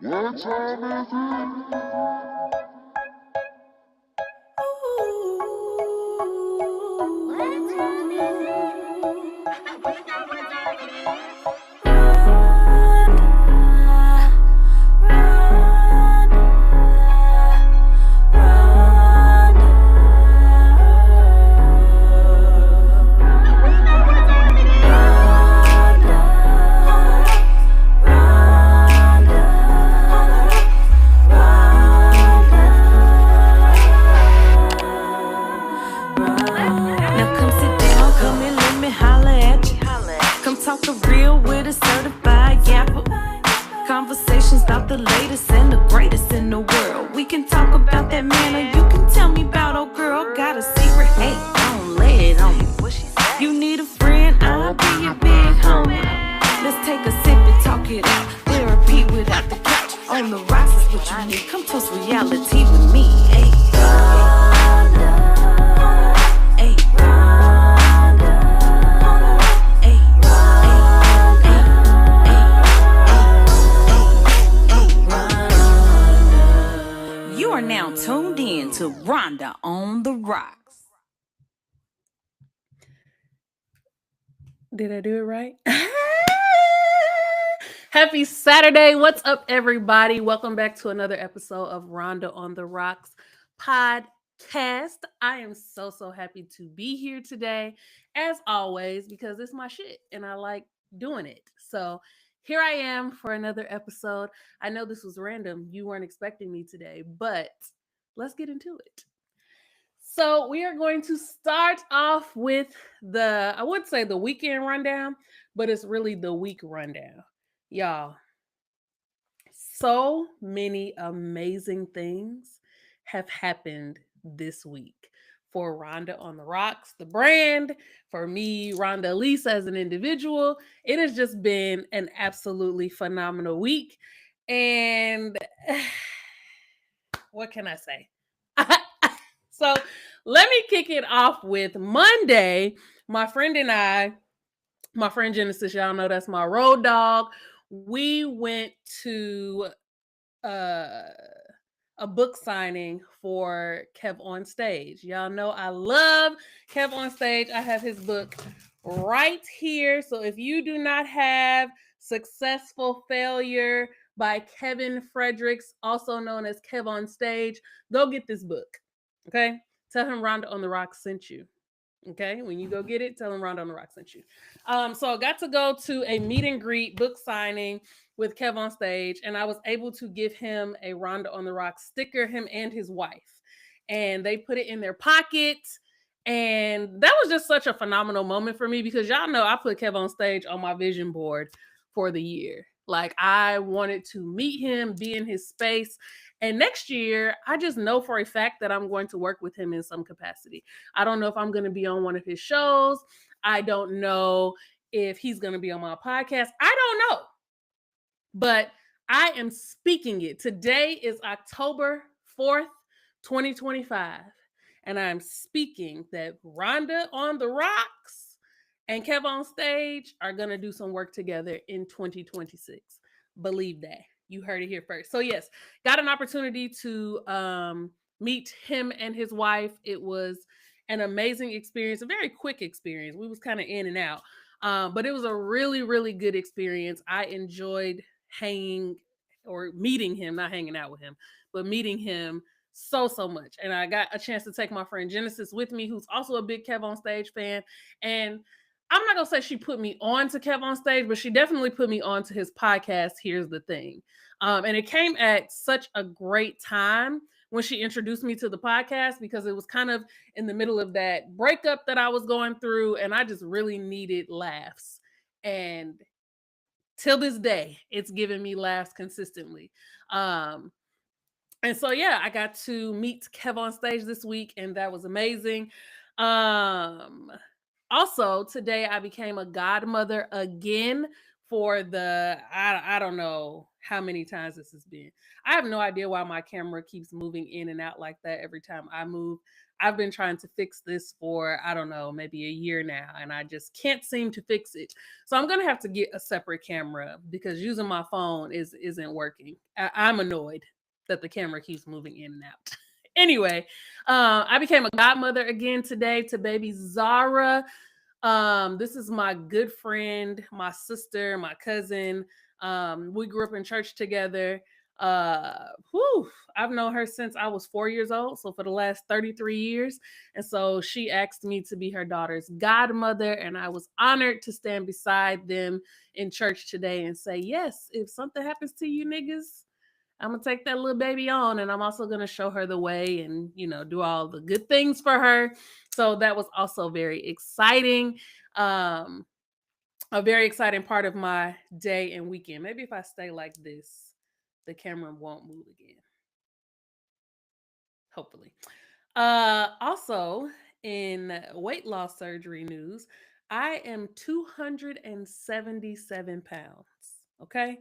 What time is it? Conversations about the latest and the greatest in the world. We can talk about that man, or you can tell me about old girl. Got a secret, hey, don't lay it on me. You need a friend, I'll be your big homie. Let's take a sip and talk it out. Therapy without the couch. On the rocks is what you need. Come toast reality with me, hey. Now tuned in to Rhonda on the Rocks. Did I do it right? Happy Saturday. What's up, everybody? Welcome back to another episode of Rhonda on the Rocks podcast. I am so happy to be here today, as always, because it's my shit and I like doing it. So here I am for another episode. I know this was random. You weren't expecting me today, but let's get into it. So we are going to start off with I would say the weekend rundown, but it's really the week rundown. Y'all, so many amazing things have happened this week. For Rhonda on the Rocks, the brand, for me, Rhonda Elise as an individual, it has just been an absolutely phenomenal week. And what can I say? So let me kick it off with Monday. My friend Genesis, y'all know that's my road dog. We went to a book signing for Kev on Stage. Y'all know I love Kev on Stage. I have his book right here. So if you do not have Successful Failure by Kevin Fredericks, also known as Kev on Stage, go get this book. Okay? Tell him Rhonda on the Rocks sent you. Okay? When you go get it, tell him Rhonda on the Rocks sent you. So I got to go to a meet and greet book signing with Kev on Stage, and I was able to give him a Rhonda on the Rocks sticker, him and his wife. And they put it in their pocket. And that was just such a phenomenal moment for me because y'all know I put Kev on Stage on my vision board for the year. Like, I wanted to meet him, be in his space. And next year, I just know for a fact that I'm going to work with him in some capacity. I don't know if I'm going to be on one of his shows. I don't know if he's going to be on my podcast. I don't know. But I am speaking it. Today is October 4th, 2025. And I'm speaking that Rhonda on the Rocks and Kev on Stage are going to do some work together in 2026. Believe that. You heard it here first. So yes, got an opportunity to meet him and his wife. It was an amazing experience, a very quick experience. We was kind of in and out, but it was a really good experience. I enjoyed meeting him, not hanging out with him, but meeting him so much. And I got a chance to take my friend Genesis with me, who's also a big Kev on Stage fan. And I'm not gonna say she put me on to Kev on Stage, but she definitely put me on to his podcast, Here's the Thing. And it came at such a great time when she introduced me to the podcast, because it was kind of in the middle of that breakup that I was going through, and I just really needed laughs. And till this day, it's given me laughs consistently. And so, yeah, I got to meet Kev on Stage this week, and that was amazing. Also, today I became a godmother again for I don't know how many times this has been. I have no idea why my camera keeps moving in and out like that every time I move. I've been trying to fix this for, I don't know, maybe a year now, and I just can't seem to fix it. So I'm gonna have to get a separate camera because using my phone isn't working. I'm annoyed that the camera keeps moving in and out. Anyway, I became a godmother again today to baby Zara. This is my good friend, my sister, my cousin. We grew up in church together. I've known her since I was 4 years old, so for the last 33 years. And so she asked me to be her daughter's godmother, and I was honored to stand beside them in church today and say, yes, if something happens to you niggas, I'm gonna take that little baby on, and I'm also gonna show her the way and, you know, do all the good things for her. So that was also very exciting. A very exciting part of my day and weekend. Maybe if I stay like this, the camera won't move again. Hopefully. Also, in weight loss surgery news, I am 277 pounds. Okay.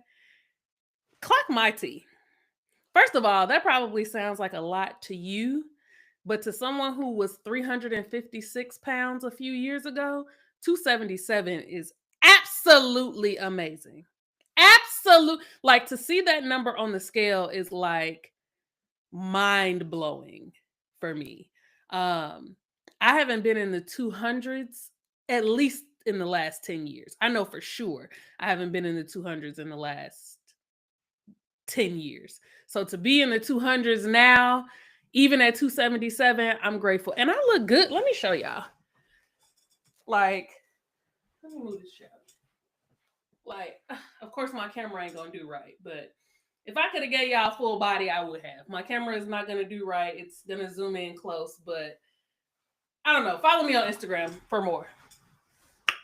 Clock my tea. First of all, that probably sounds like a lot to you, but to someone who was 356 pounds a few years ago, 277 is absolutely amazing. Absolute. Like, to see that number on the scale is like mind blowing for me. I haven't been in the 200s at least in the last 10 years. I know for sure I haven't been in the 200s in the last 10 years. So to be in the 200s now, even at 277, I'm grateful. And I look good. Let me show y'all. Like, let me move this chair. Like, of course, my camera ain't gonna do right, but if I could have gave y'all full body, I would have. My camera is not gonna do right. It's gonna zoom in close, but I don't know. Follow me on Instagram for more.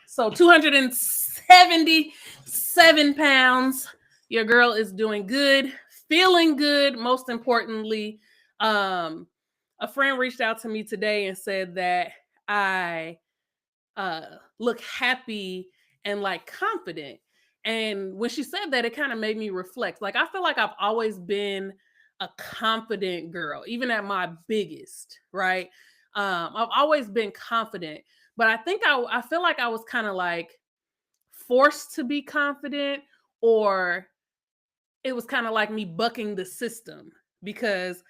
So 277 pounds. Your girl is doing good, feeling good. Most importantly, a friend reached out to me today and said that I look happy and like confident. And when she said that, it kind of made me reflect. Like, I feel like I've always been a confident girl, even at my biggest, right? I've always been confident, but I think I feel like I was kind of like forced to be confident, or it was kind of like me bucking the system because,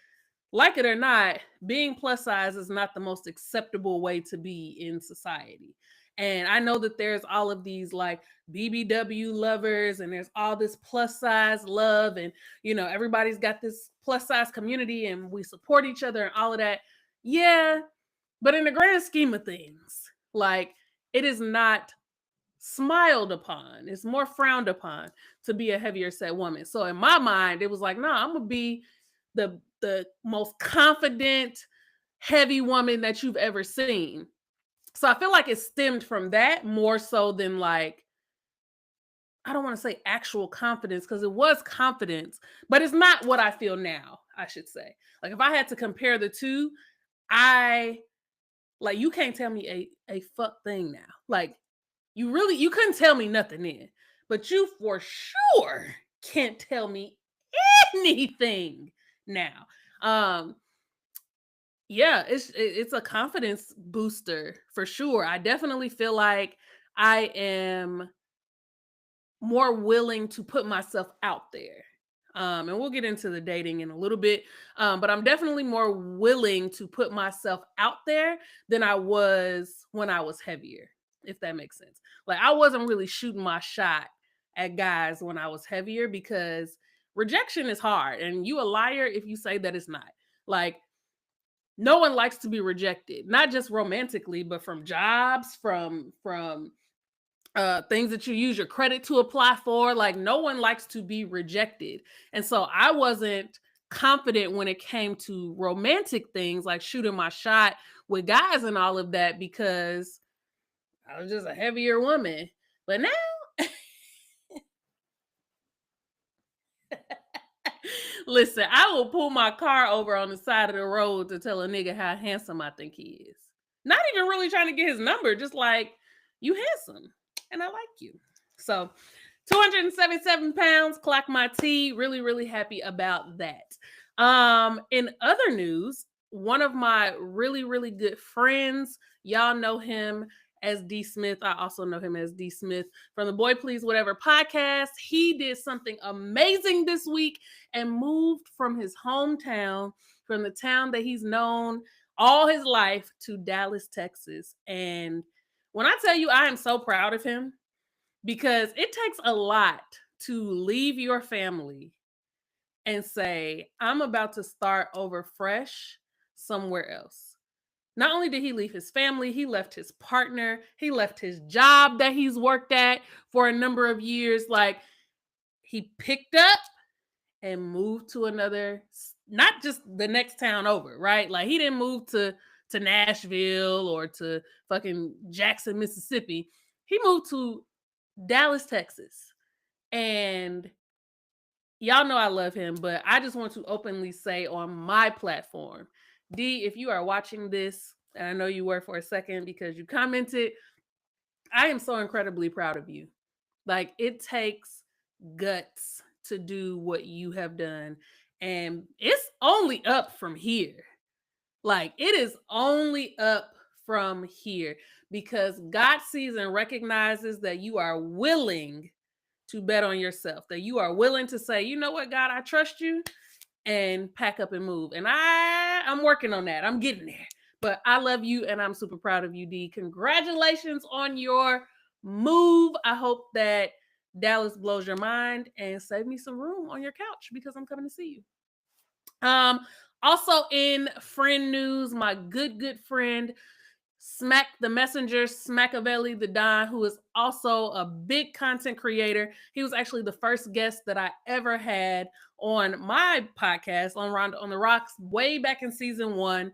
like it or not, being plus size is not the most acceptable way to be in society. And I know that there's all of these like BBW lovers, and there's all this plus size love, and you know, everybody's got this plus size community and we support each other and all of that. Yeah, but in the grand scheme of things, like, it is not smiled upon. It's more frowned upon to be a heavier set woman. So in my mind, it was like, no, I'm gonna be the most confident, heavy woman that you've ever seen. So I feel like it stemmed from that more so than, like, I don't want to say actual confidence, because it was confidence, but it's not what I feel now, I should say. Like, if I had to compare the two, you can't tell me a fuck thing now. Like, you couldn't tell me nothing then, but you for sure can't tell me anything now. Yeah, it's a confidence booster for sure. I definitely feel like I am more willing to put myself out there. And we'll get into the dating in a little bit. But I'm definitely more willing to put myself out there than I was when I was heavier, if that makes sense. Like, I wasn't really shooting my shot at guys when I was heavier because rejection is hard. And you a liar if you say that it's not. Like, no one likes to be rejected, not just romantically, but from jobs, from things that you use your credit to apply for. Like, no one likes to be rejected. And so I wasn't confident when it came to romantic things, like shooting my shot with guys and all of that, because I was just a heavier woman. But now, listen, I will pull my car over on the side of the road to tell a nigga how handsome I think he is. Not even really trying to get his number, just like, you handsome and I like you. So 277 pounds, clock my T. Really, really happy about that. In other news, one of my really, really good friends. Y'all know him as D Smith. I also know him as D Smith from the Boy Please Whatever podcast. He did something amazing this week and moved from his hometown, from the town that he's known all his life, to Dallas, Texas. And when I tell you, I am so proud of him, because it takes a lot to leave your family and say, I'm about to start over fresh somewhere else. Not only did he leave his family, he left his partner, he left his job that he's worked at for a number of years. Like, he picked up and moved to another, not just the next town over, right? Like, he didn't move to Nashville or to fucking Jackson, Mississippi. He moved to Dallas, Texas. And y'all know I love him, but I just want to openly say on my platform, D, if you are watching this, and I know you were for a second because you commented, I am so incredibly proud of you. Like, it takes guts to do what you have done, and it's only up from here. Like, it is only up from here, because God sees and recognizes that you are willing to bet on yourself, that you are willing to say, you know what, God, I trust you, and pack up and move. And I'm working on that. I'm getting there. But I love you, and I'm super proud of you, D. Congratulations on your move. I hope that Dallas blows your mind, and save me some room on your couch, because I'm coming to see you. Also in friend news, my good friend Smack the Messenger, Smackavelli the Don, who is also a big content creator. He was actually the first guest that I ever had on my podcast, on Rhonda on the Rocks, way back in season 1.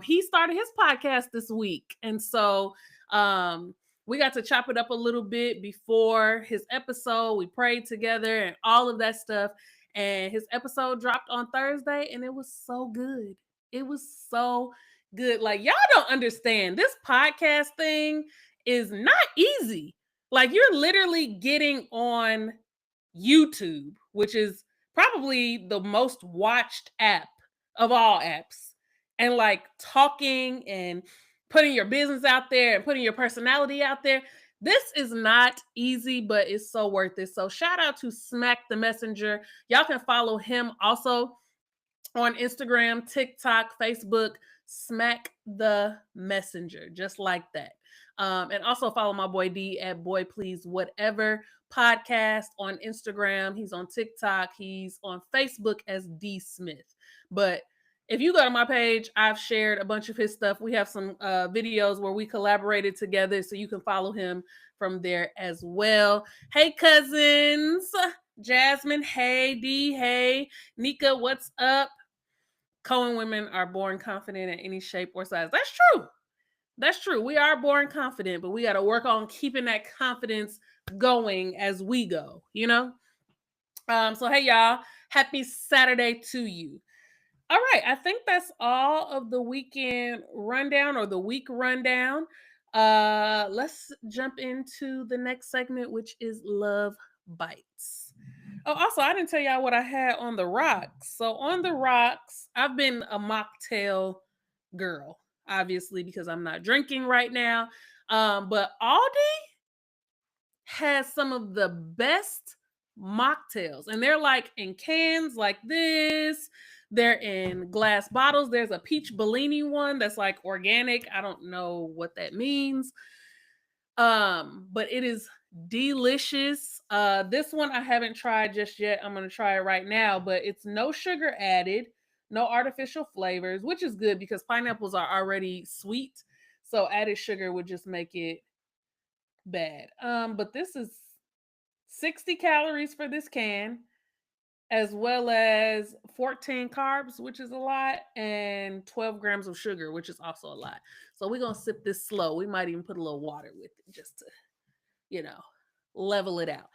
He started his podcast this week. And so we got to chop it up a little bit before his episode. We prayed together and all of that stuff. And his episode dropped on Thursday, and it was so good. It was so good. Like, y'all don't understand. This podcast thing is not easy. Like, you're literally getting on YouTube, which is probably the most watched app of all apps, and like talking and putting your business out there and putting your personality out there. This is not easy, but it's so worth it. So shout out to Smack the Messenger. Y'all can follow him also on Instagram, TikTok, Facebook, Smack the Messenger, just like that. And also follow my boy D at Boy Please Whatever podcast on Instagram. He's on TikTok. He's on Facebook as D Smith. But if you go to my page, I've shared a bunch of his stuff. We have some videos where we collaborated together, so you can follow him from there as well. Hey, cousins. Jasmine, hey. D, hey. Nika, what's up? Cohen women are born confident in any shape or size. That's true. That's true. We are born confident, but we got to work on keeping that confidence going as we go, you know? So, hey, y'all. Happy Saturday to you. All right. I think that's all of the weekend rundown, or the week rundown. Let's jump into the next segment, which is Love Bites. Oh, also, I didn't tell y'all what I had on the Rocks. So on the Rocks, I've been a mocktail girl, obviously, because I'm not drinking right now. But Aldi has some of the best mocktails, and they're like in cans like this. They're in glass bottles. There's a peach Bellini one that's like organic. I don't know what that means. But it is delicious. This one I haven't tried just yet. I'm gonna try it right now, but it's no sugar added, no artificial flavors, which is good because pineapples are already sweet. So added sugar would just make it bad. But this is 60 calories for this can, as well as 14 carbs, which is a lot, and 12 grams of sugar, which is also a lot. So we're going to sip this slow. We might even put a little water with it just to, level it out.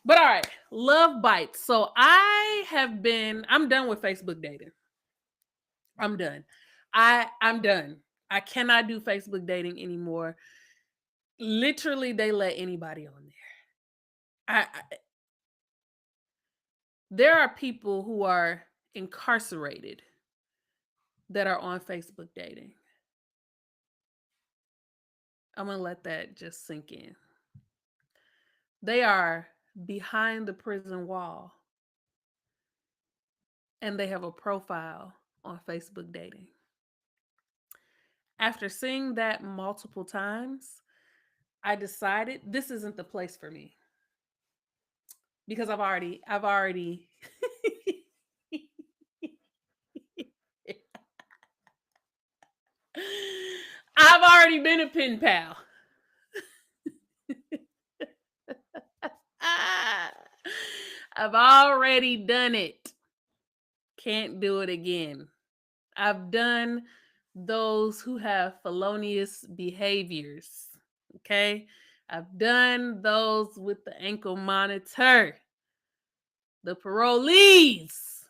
But all right, Love Bites. So I'm done with Facebook dating. I'm done. I'm done. I cannot do Facebook dating anymore. Literally, they let anybody on there. There are people who are incarcerated that are on Facebook dating. I'm going to let that just sink in. They are behind the prison wall and they have a profile on Facebook dating. After seeing that multiple times, I decided this isn't the place for me because I've already I've already been a pen pal. I've already done it. Can't do it again. I've done those who have felonious behaviors. Okay. I've done those with the ankle monitor. The parolees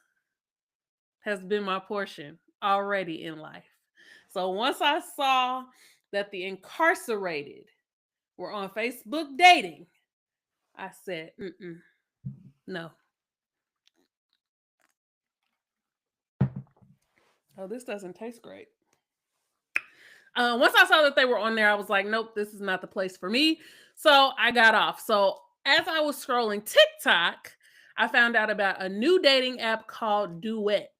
has been my portion already in life. So once I saw that the incarcerated were on Facebook dating, I said, no. Oh, this doesn't taste great. Once I saw that they were on there, I was like, nope, this is not the place for me. So I got off. So as I was scrolling TikTok, I found out about a new dating app called Duet.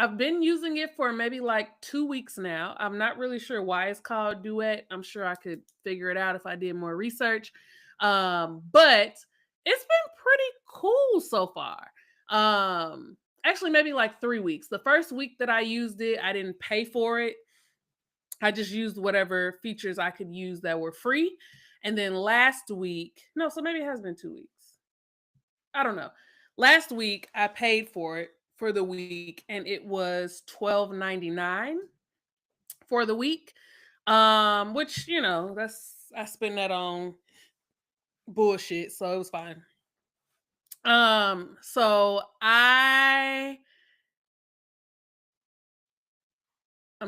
I've been using it for maybe like 2 weeks now. I'm not really sure why it's called Duet. I'm sure I could figure it out if I did more research. But it's been pretty cool so far. Actually, maybe like 3 weeks. The first week that I used it, I didn't pay for it. I just used whatever features I could use that were free. And then last week, no, so maybe it has been 2 weeks. I don't know. Last week I paid for it for the week and it was $12.99 for the week. Which, you know, I spend that on bullshit, so it was fine. So I'm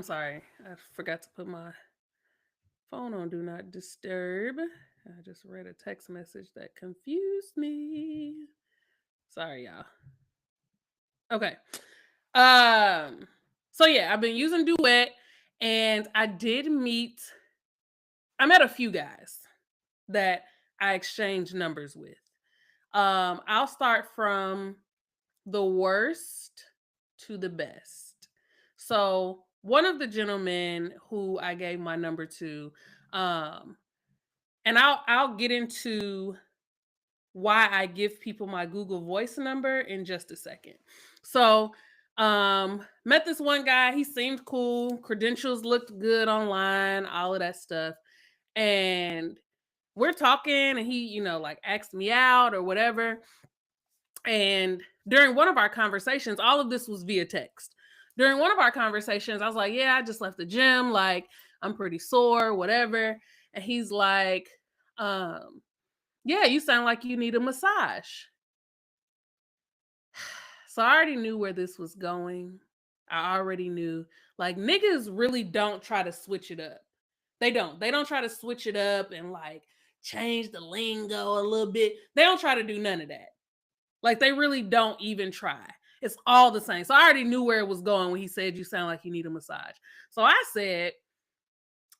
sorry. I forgot to put my phone on do not disturb. I just read a text message that confused me. Sorry, y'all. Okay. So yeah, I've been using Duet and I met a few guys that I exchanged numbers with. I'll start from the worst to the best. So one of the gentlemen who I gave my number to, and I'll get into why I give people my Google Voice number in just a second. So met this one guy. He seemed cool. Credentials looked good online, all of that stuff. And we're talking and he, you know, like asked me out or whatever. And during one of our conversations, all of this was via text. During one of our conversations, I was like, yeah, I just left the gym. Like, I'm pretty sore, whatever. And he's like, yeah, you sound like you need a massage. So I already knew where this was going. I already knew. Like, niggas really don't try to switch it up. They don't. They don't try to switch it up and like change the lingo a little bit. They don't try to do none of that. Like, they really don't even try. It's all the same. So I already knew where it was going when he said, you sound like you need a massage. So I said,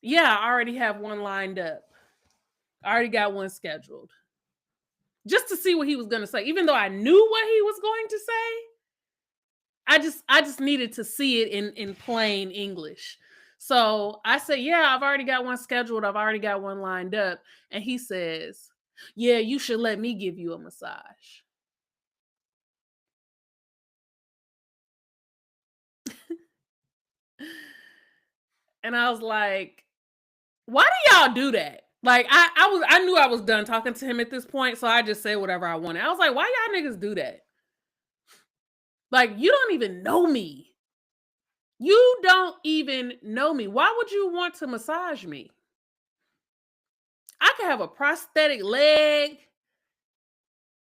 yeah, I already have one lined up. I already got one scheduled. Just to see what he was going to say. Even though I knew what he was going to say, I just needed to see it in plain English. So I said, yeah, I've already got one scheduled. I've already got one lined up. And he says, yeah, you should let me give you a massage. And I was like, why do y'all do that? Like, I knew I was done talking to him at this point, so I just said whatever I wanted. I was like, why y'all niggas do that? Like, you don't even know me. You don't even know me. Why would you want to massage me? I could have a prosthetic leg.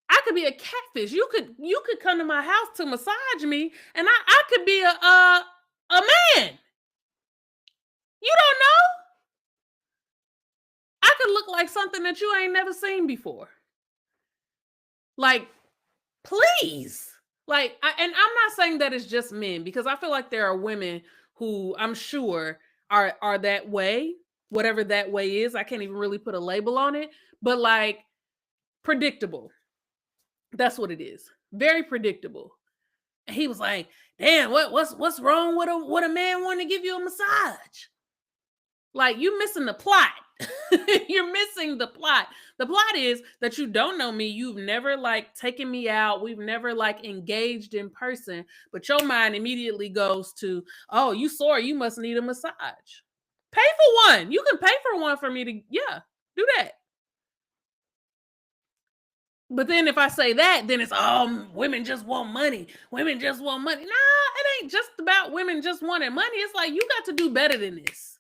I could be a catfish. You could come to my house to massage me, and I could be a man. You don't know. I could look like something that you ain't never seen before. Like, please. Like, and I'm not saying that it's just men, because I feel like there are women who I'm sure are that way, whatever that way is. I can't even really put a label on it, but like predictable. That's what it is. Very predictable. And he was like, "Damn, what's wrong with a man wanting to give you a massage?" Like, you missing the plot. You're missing the plot. The plot is that you don't know me. You've never like taken me out. We've never like engaged in person. But your mind immediately goes to, oh, you sore. You must need a massage. Pay for one. You can pay for one for me to, yeah, do that. But then if I say that, then it's, oh, women just want money. Women just want money. Nah, it ain't just about women just wanting money. It's like, you got to do better than this.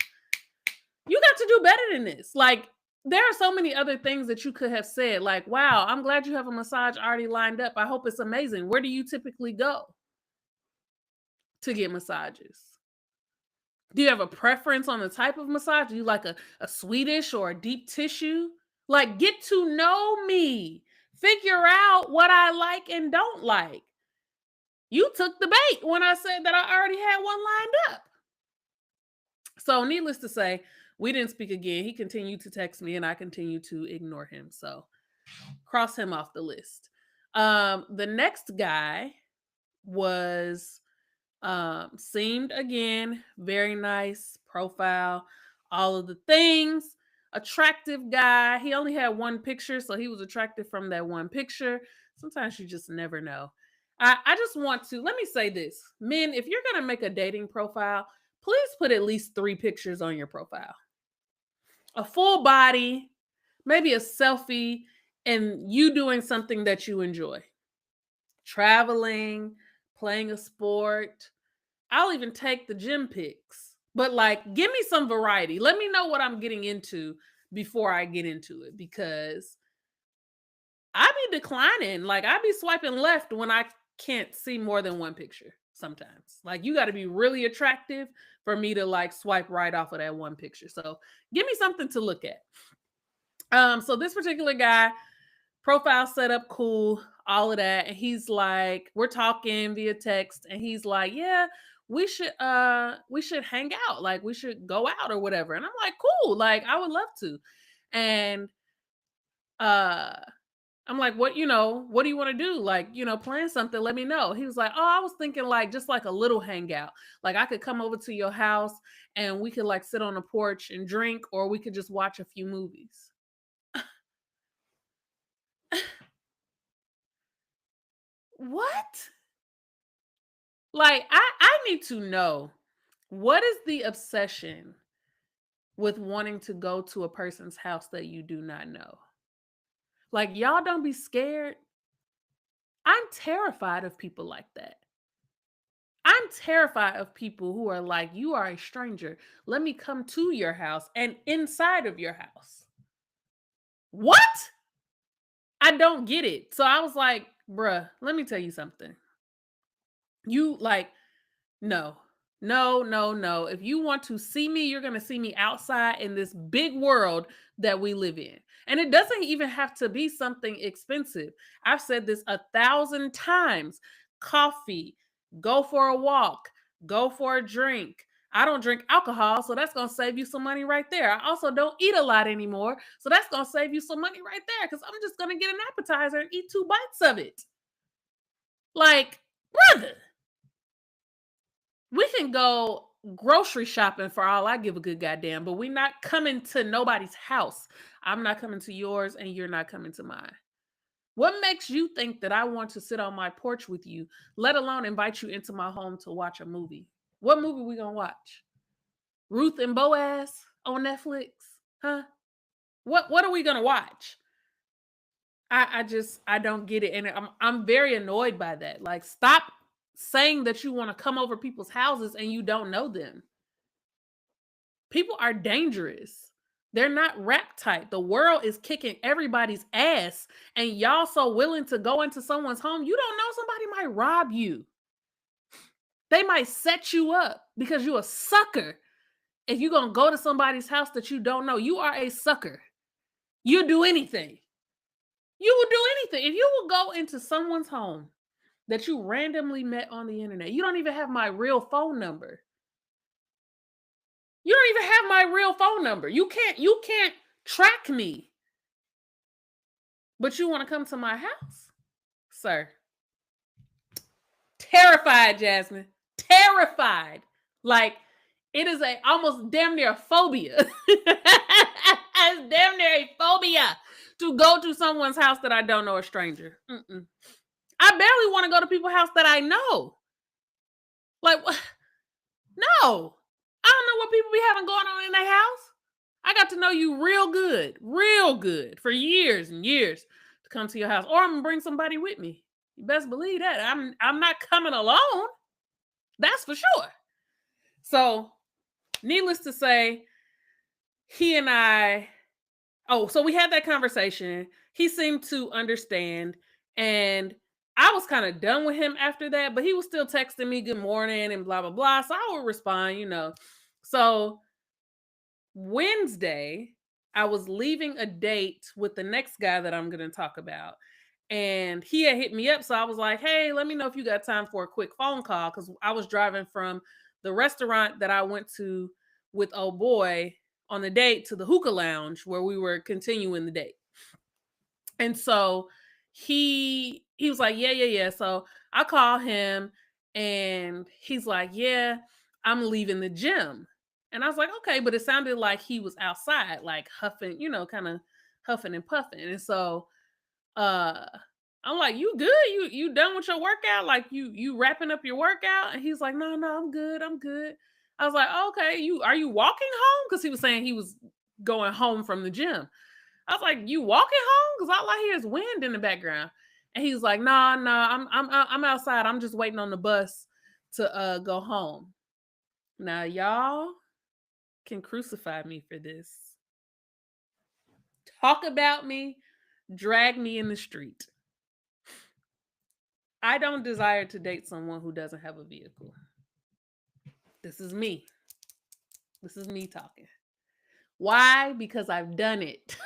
You got to do better than this. Like, there are so many other things that you could have said. Like, wow, I'm glad you have a massage already lined up. I hope it's amazing. Where do you typically go to get massages? Do you have a preference on the type of massage? Do you like a Swedish or a deep tissue? Like, get to know me. Figure out what I like and don't like. You took the bait when I said that I already had one lined up. So, needless to say, we didn't speak again. He continued to text me and I continued to ignore him. So, cross him off the list. The next guy was seemed again very nice profile, all of the things. Attractive guy. He only had one picture, so he was attractive from that one picture. Sometimes you just never know. I just want to let me say this. Men, if you're gonna make a dating profile, please put at least 3 pictures on your profile. A full body, maybe a selfie, and you doing something that you enjoy. Traveling, playing a sport. I'll even take the gym pics. But like, give me some variety. Let me know what I'm getting into before I get into it, because I be declining. Like, I be swiping left when I can't see more than one picture sometimes. Like, you got to be really attractive for me to like swipe right off of that one picture. So give me something to look at. So this particular guy, profile setup, cool, all of that. And he's like, we're talking via text, and he's like, yeah, we should hang out. Like, we should go out or whatever. And I'm like, cool, like I would love to. And uh I'm like, what do you want to do? Like, plan something, let me know. He was like, oh, I was thinking like just like a little hangout. Like, I could come over to your house and we could like sit on the porch and drink, or we could just watch a few movies. What? Like, I need to know, what is the obsession with wanting to go to a person's house that you do not know? Like, y'all don't be scared. I'm terrified of people like that. I'm terrified of people who are like, you are a stranger. Let me come to your house and inside of your house. What? I don't get it. So I was like, bruh, let me tell you something. You like, no. If you want to see me, you're going to see me outside in this big world that we live in. And it doesn't even have to be something expensive. I've said this 1,000 times. Coffee, go for a walk, go for a drink. I don't drink alcohol, so that's going to save you some money right there. I also don't eat a lot anymore, so that's going to save you some money right there, because I'm just going to get an appetizer and eat 2 bites of it. Like, brother, we can go grocery shopping for all I give a good goddamn, but we're not coming to nobody's house. I'm not coming to yours, and you're not coming to mine. What makes you think that I want to sit on my porch with you, let alone invite you into my home to watch a movie? What movie we gonna watch? Ruth and Boaz on Netflix? Huh? What are we gonna watch? I don't get it, and I'm very annoyed by that. Like, stop saying that you want to come over people's houses and you don't know them. People are dangerous. They're not rap tight. The world is kicking everybody's ass, and y'all so willing to go into someone's home. You don't know, somebody might rob you. They might set you up because you're a sucker. If you're going to go to somebody's house that you don't know, you are a sucker. You do anything. You will do anything. If you will go into someone's home that you randomly met on the internet. You don't even have my real phone number. You don't even have my real phone number. You can't track me. But you want to come to my house? Sir. Terrified, Jasmine. Terrified. Like, it is a almost damn near a phobia. It's damn near a phobia to go to someone's house that I don't know, a stranger. Mm-mm. I barely want to go to people's house that I know. Like, no. I don't know what people be having going on in their house. I got to know you real good, for years and years to come to your house. Or I'm gonna bring somebody with me. You best believe that. I'm not coming alone. That's for sure. So, needless to say, he and I, so we had that conversation. He seemed to understand. And I was kind of done with him after that, but he was still texting me good morning and blah, blah, blah. So I would respond, So Wednesday, I was leaving a date with the next guy that I'm going to talk about. And he had hit me up. So I was like, hey, let me know if you got time for a quick phone call. Because I was driving from the restaurant that I went to with old boy on the date to the hookah lounge where we were continuing the date. And so he was like, yeah. So I call him and he's like, yeah, I'm leaving the gym. And I was like, okay, but it sounded like he was outside, like huffing, kind of huffing and puffing. And so I'm like, you good? You done with your workout? Like you wrapping up your workout? And he's like, no, I'm good. I was like, okay, are you walking home? Because he was saying he was going home from the gym. I was like, you walking home? Because all I hear is wind in the background. And he's like, no, I'm outside. I'm just waiting on the bus to go home. Now y'all can crucify me for this. Talk about me, drag me in the street. I don't desire to date someone who doesn't have a vehicle. This is me. This is me talking. Why? Because I've done it.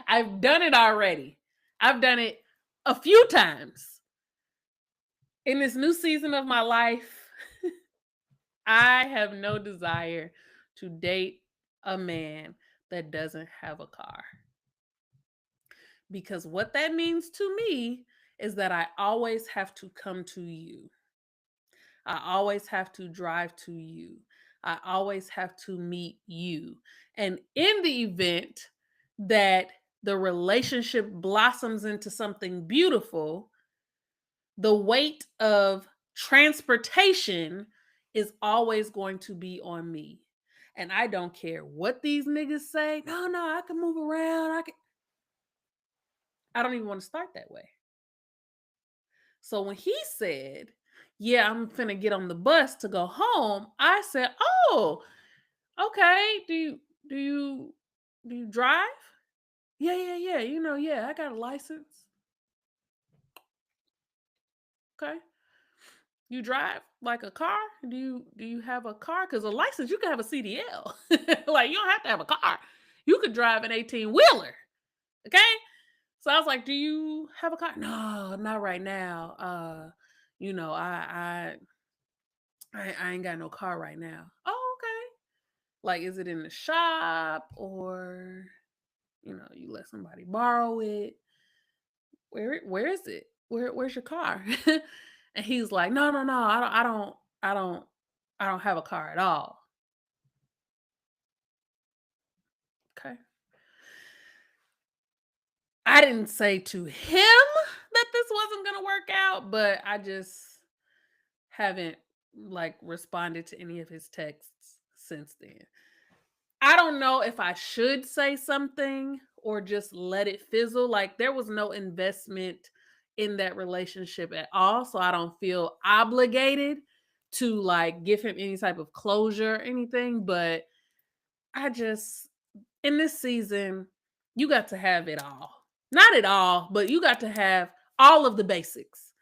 I've done it already. I've done it a few times. In this new season of my life, I have no desire to date a man that doesn't have a car. Because what that means to me is that I always have to come to you. I always have to drive to you. I always have to meet you. And in the event that the relationship blossoms into something beautiful, the weight of transportation is always going to be on me. And I don't care what these niggas say. No, I can move around. I don't even want to start that way. So when he said, yeah, I'm finna get on the bus to go home, I said, oh, okay. Do you drive? Yeah. Yeah, I got a license. Okay. You drive like a car? Do you have a car? Because a license, you can have a CDL. Like, you don't have to have a car. You could drive an 18-wheeler. Okay? So I was like, do you have a car? No, not right now. I ain't got no car right now. Oh, okay. Like, is it in the shop or, you let somebody borrow it? Where is it? Where's your car? And he's like, no, I don't have a car at all. Okay. I didn't say to him that this wasn't gonna work out, but I just haven't responded to any of his texts since then. I don't know if I should say something or just let it fizzle. Like, there was no investment in that relationship at all. So I don't feel obligated to give him any type of closure or anything. But in this season, you got to have it all. Not at all, but you got to have all of the basics: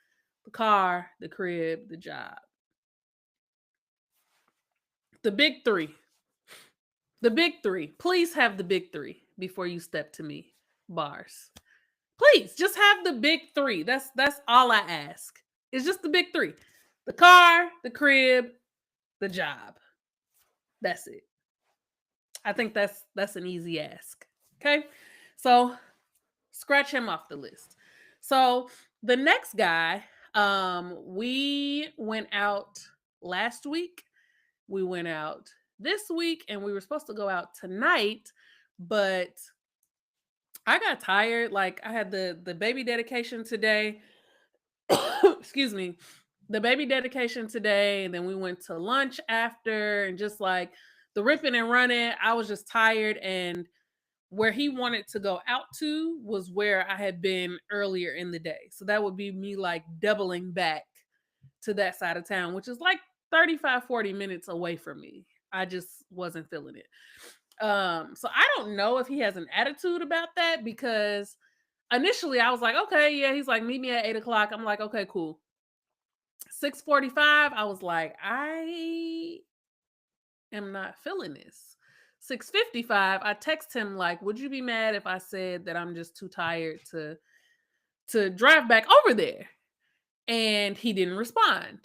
the car, the crib, the job. The big three. The big three. Please have the big three before you step to me. Bars. Please just have the big three. That's all I ask. It's just the big three: the car, the crib, the job. That's it. I think that's an easy ask. Okay. So scratch him off the list. So the next guy, we went out last week. We went out this week, and we were supposed to go out tonight, but I got tired. Like, I had the baby dedication today. Excuse me. The baby dedication today, and then we went to lunch after, and just like the ripping and running, I was just tired. And where he wanted to go out to was where I had been earlier in the day. So that would be me like doubling back to that side of town, which is like 35, 40 minutes away from me. I just wasn't feeling it. So I don't know if he has an attitude about that, because initially I was like, okay, yeah, he's like, meet me at 8 o'clock. I'm like, okay, cool. 6:45, I was like, I am not feeling this. 6:55, I text him like, would you be mad if I said that I'm just too tired to drive back over there? And he didn't respond.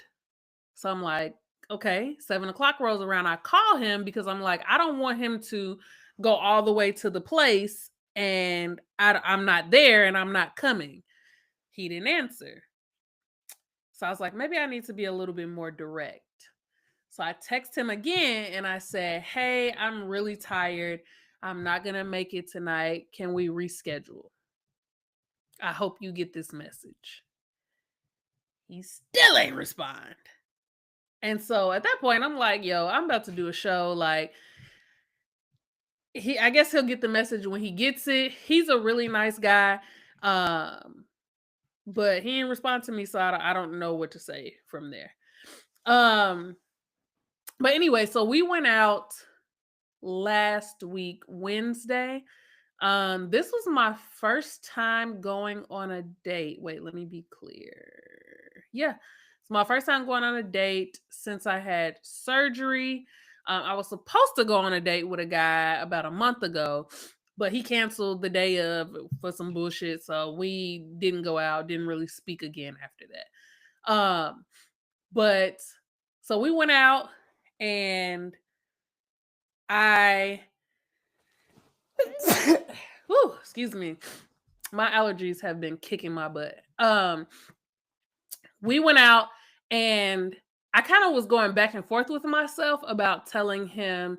So I'm like, okay. 7 o'clock rolls around. I call him because I'm like, I don't want him to go all the way to the place and I'm not there and I'm not coming. He didn't answer. So I was like, maybe I need to be a little bit more direct. So I text him again and I said, hey, I'm really tired. I'm not going to make it tonight. Can we reschedule? I hope you get this message. He still ain't respond. And so at that point, I'm like, yo, I'm about to do a show. Like, I guess he'll get the message when he gets it. He's a really nice guy. But he didn't respond to me, so I don't know what to say from there. But anyway, so we went out last week, Wednesday. This was my first time going on a date. Wait, let me be clear. Yeah, it's my first time going on a date since I had surgery. I was supposed to go on a date with a guy about a month ago, but he canceled the day of for some bullshit. So we didn't go out, didn't really speak again after that. But so we went out, and I whew, excuse me. My allergies have been kicking my butt. We went out, and I kind of was going back and forth with myself about telling him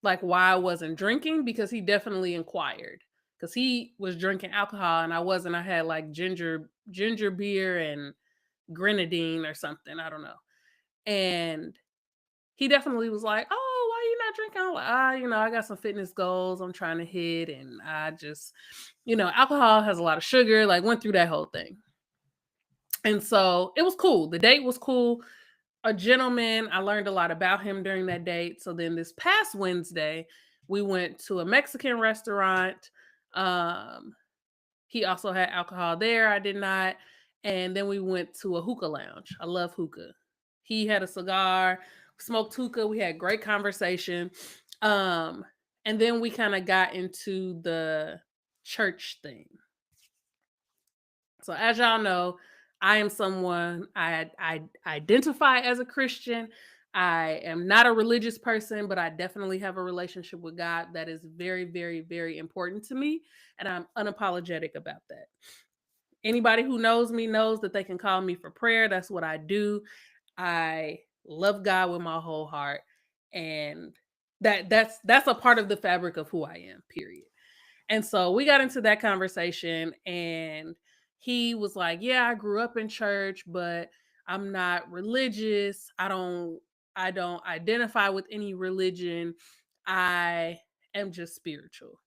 like why I wasn't drinking, because he definitely inquired, because he was drinking alcohol and I wasn't. I had like ginger beer and grenadine or something. I don't know. And he definitely was like, oh, why are you not drinking? I'm like, I got some fitness goals I'm trying to hit. And I just, alcohol has a lot of sugar, like went through that whole thing. And so it was cool. The date was cool. A gentleman, I learned a lot about him during that date. So then this past Wednesday, we went to a Mexican restaurant. He also had alcohol there. I did not. And then we went to a hookah lounge. I love hookah. He had a cigar, smoked hookah. We had great conversation. And then we kind of got into the church thing. So as y'all know, I am someone, I identify as a Christian. I am not a religious person, but I definitely have a relationship with God that is very, very, very important to me. And I'm unapologetic about that. Anybody who knows me knows that they can call me for prayer. That's what I do. I love God with my whole heart. And that's a part of the fabric of who I am, period. And so we got into that conversation, and he was like, yeah, I grew up in church, but I'm not religious. I don't identify with any religion. I am just spiritual.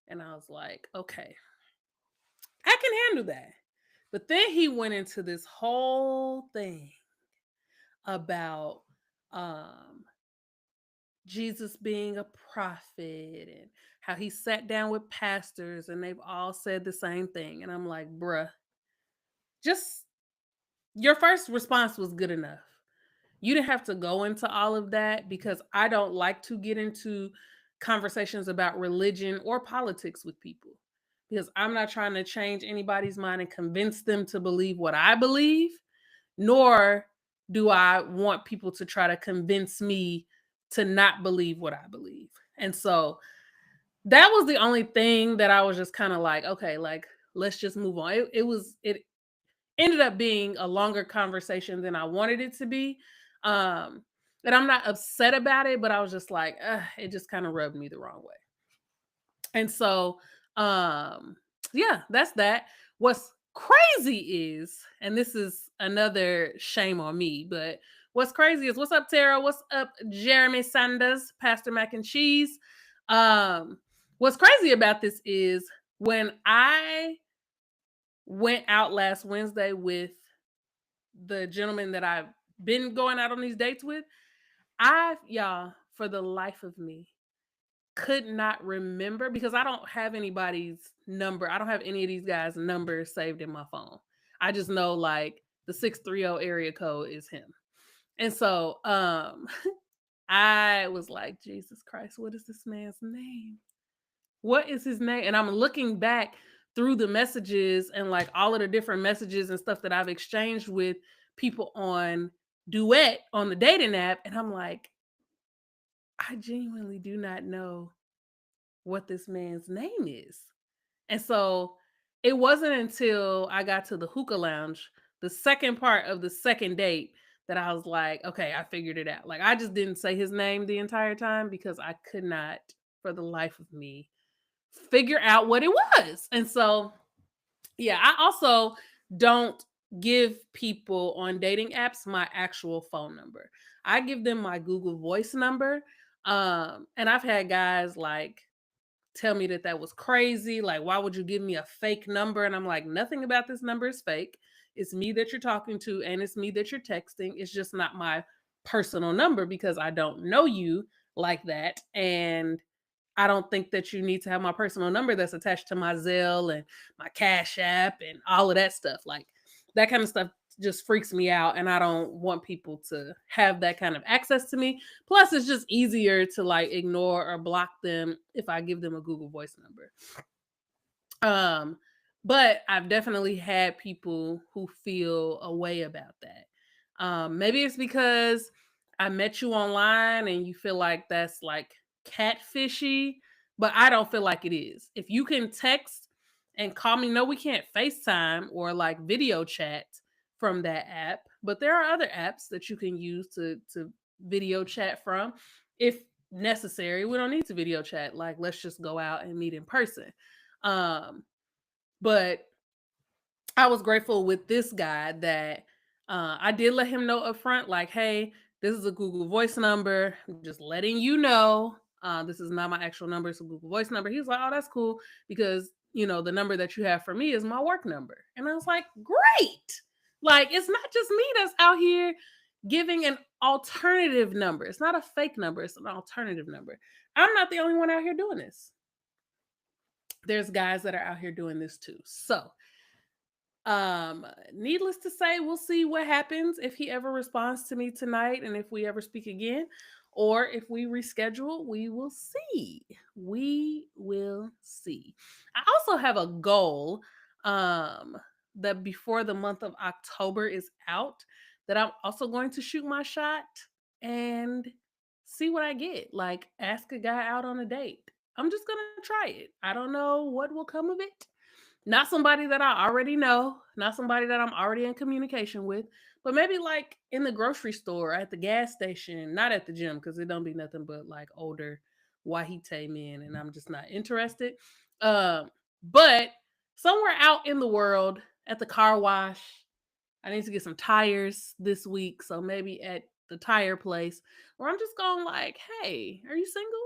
And I was like, okay, I can handle that. But then he went into this whole thing about Jesus being a prophet and how he sat down with pastors and they've all said the same thing. And I'm like, bruh, just your first response was good enough. You didn't have to go into all of that, because I don't like to get into conversations about religion or politics with people, because I'm not trying to change anybody's mind and convince them to believe what I believe. nor do I want people to try to convince me to not believe what I believe. And so that was the only thing that I was just kind of like, okay, like let's just move on. It ended up being a longer conversation than I wanted it to be. Um, and I'm not upset about it, but I was just like, it just kind of rubbed me the wrong way. And so, um, yeah, that's that. What's crazy is, and this is another shame on me, but what's crazy is, what's up, Tara? What's up, Jeremy Sanders, Pastor Mac and Cheese? What's crazy about this is when I went out last Wednesday with the gentleman that I've been going out on these dates with, y'all, for the life of me, could not remember, because I don't have anybody's number. I don't have any of these guys' numbers saved in my phone. I just know like the 630 area code is him. And so I was like, Jesus Christ, what is this man's name? What is his name? And I'm looking back through the messages and like all of the different messages and stuff that I've exchanged with people on Duet on the dating app. And I'm like, I genuinely do not know what this man's name is. And so it wasn't until I got to the hookah lounge, the second part of the second date, that I was like, okay, I figured it out. Like, I just didn't say his name the entire time because I could not, for the life of me, figure out what it was. And so, yeah, I also don't give people on dating apps my actual phone number. I give them my Google Voice number. And I've had guys like tell me that was crazy. Like, why would you give me a fake number? And I'm like, nothing about this number is fake. It's me that you're talking to, and it's me that you're texting. It's just not my personal number because I don't know you like that. And I don't think that you need to have my personal number that's attached to my Zelle and my Cash App and all of that stuff. Like, that kind of stuff just freaks me out, and I don't want people to have that kind of access to me. Plus, it's just easier to like ignore or block them if I give them a Google Voice number. But I've definitely had people who feel a way about that. Maybe it's because I met you online and you feel like that's like catfishy, but I don't feel like it is. If you can text and call me, no, we can't FaceTime or like video chat from that app, but there are other apps that you can use to video chat from if necessary. We don't need to video chat. Like, let's just go out and meet in person. But I was grateful with this guy that I did let him know up front, like, hey, this is a Google Voice number. I'm just letting you know. This is not my actual number. It's a Google Voice number. He was like, oh, that's cool because, you know, the number that you have for me is my work number. And I was like, great. Like, it's not just me that's out here giving an alternative number. It's not a fake number. It's an alternative number. I'm not the only one out here doing this. There's guys that are out here doing this too. So, needless to say, we'll see what happens if he ever responds to me tonight and if we ever speak again, or if we reschedule. We will see. We will see. I also have a goal that before the month of October is out, that I'm also going to shoot my shot and see what I get. Like, ask a guy out on a date. I'm just going to try it. I don't know what will come of it. Not somebody that I already know, not somebody that I'm already in communication with, but maybe like in the grocery store, at the gas station, not at the gym, because it don't be nothing but like older wahite men, and I'm just not interested. But somewhere out in the world, at the car wash, I need to get some tires this week. So maybe at the tire place, where I'm just going like, hey, are you single?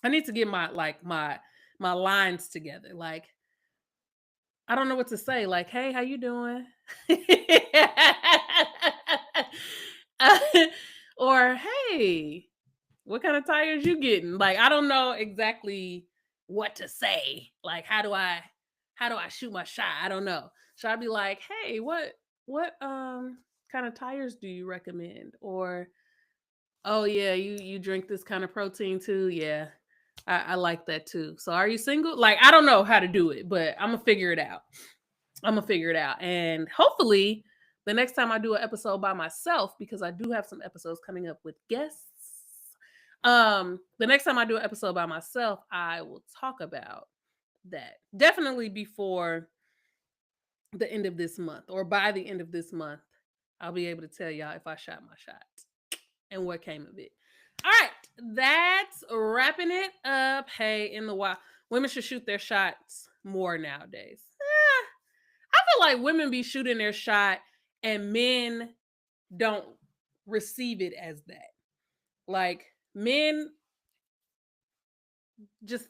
I need to get my lines together. Like, I don't know what to say. Like, hey, how you doing? Or hey, what kind of tires you getting? Like, I don't know exactly what to say. Like, how do I shoot my shot? I don't know. Should I be like, hey, what kind of tires do you recommend? Or, oh yeah, you drink this kind of protein too? Yeah. I like that too. So are you single? Like, I don't know how to do it, but I'm gonna figure it out. And hopefully The next time I do an episode by myself, because I do have some episodes coming up with guests. The next time I do an episode by myself, I will talk about that. Definitely before the end of this month, or by the end of this month, I'll be able to tell y'all if I shot my shot and what came of it. All right, that's wrapping it up. Hey, in the wild, women should shoot their shots more nowadays. I feel like women be shooting their shot and men don't receive it as that. Like, men just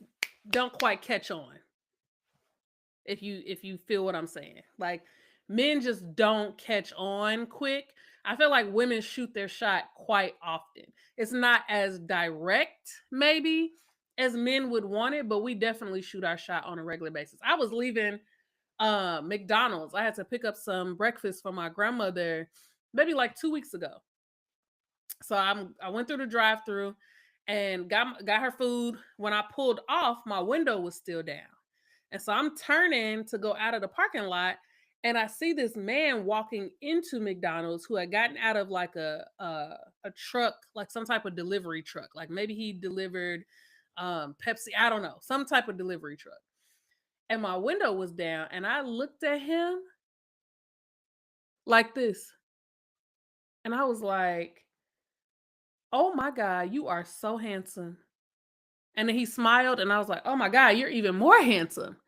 don't quite catch on. If you feel what I'm saying. Like, men just don't catch on quick. I feel like women shoot their shot quite often. It's not as direct, maybe, as men would want it, but we definitely shoot our shot on a regular basis. I was leaving McDonald's. I had to pick up some breakfast for my grandmother maybe like 2 weeks ago. So I went through the drive-through and got her food. When I pulled off, my window was still down. And so I'm turning to go out of the parking lot, and I see this man walking into McDonald's who had gotten out of like a truck, like some type of delivery truck. Like maybe he delivered Pepsi, I don't know, some type of delivery truck. And my window was down, and I looked at him like this. And I was like, "Oh my God, you are so handsome." And then he smiled, and I was like, "Oh my God, you're even more handsome."